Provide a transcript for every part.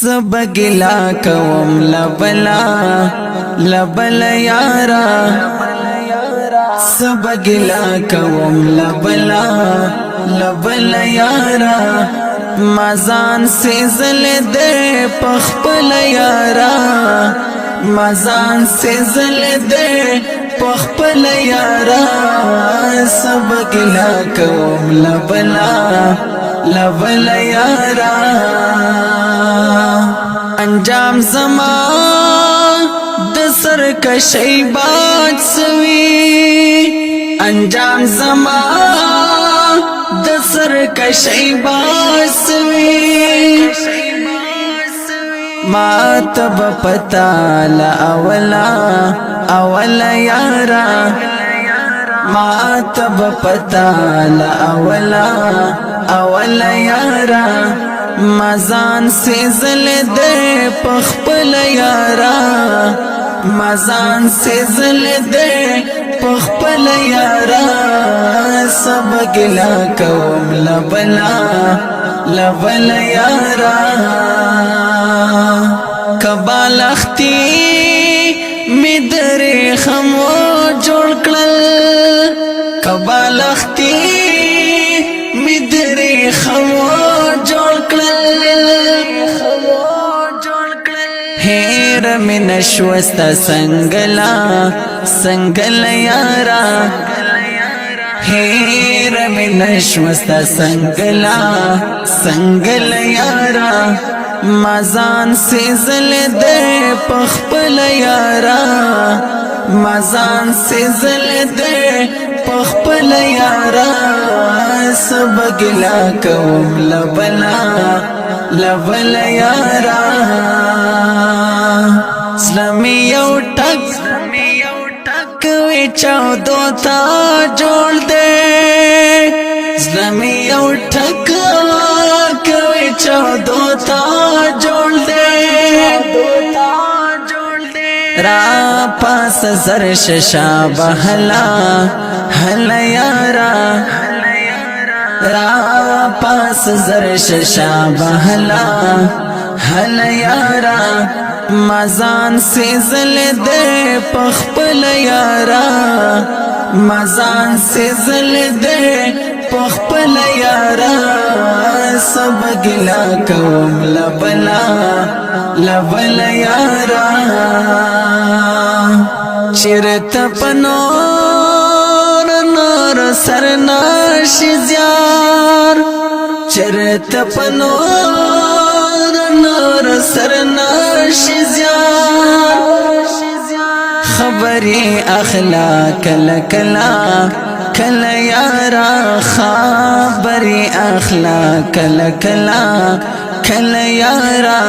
زبگلا کوم لبلا لبلا یارا زبگلا کوم لبلا لبلا یارا مزان سیزل دے پخپل یارا مزان سیزل دے پخپل یارا زبگلا کوم لبلا لبلا یارا انجام زمان د سرکشی باد سوی انجام زمان د سرکشی باد سوی ما تب پتا اولا اولا یارا ما تب پتا اولا اولا یارا مزان سیزل دے پخپل یارا مزان سیزل دے پخپل یارا سبگلا کوم لبلا لبلا یارا کبال اختی می در خمو جوڑ کلل کبال اختی می در خمو جوڑ کلل هیر می نشوستا سنگلا سنگل یارا هیر می نشوستا سنگلا سنگل یارا مزان سیزل دے پخپل یارا مزان سیزل دے پخپل یارا سبگلا کوم لبلا لبلا یارا اسلامی یو ٹک وی چودو تا جوڑ دے اسلامی یو ٹک کوي چودو تا جوړ دے را پاس زر ششا بہلا ہلا یارا را پاس زر ششا بہلا ہلا یارا مزان سیزل دے پخپل یارا مزان سیزل دے پخپل یارا سبگلا کوم لبلا لبلا یارا چرت پنور نور سرناش زیار چرت پنور نور سرناش زیار خبری اخلا کلا کلا کلا یارا خبری اخلا کلا کلا کلا یارا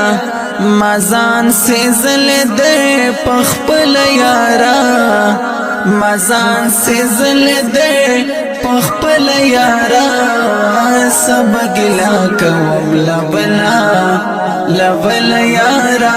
مزان سیزل دے پخپل یارا مزان سیزل دے پخپل یارا سبگلا کوم لبلا لبلا یارا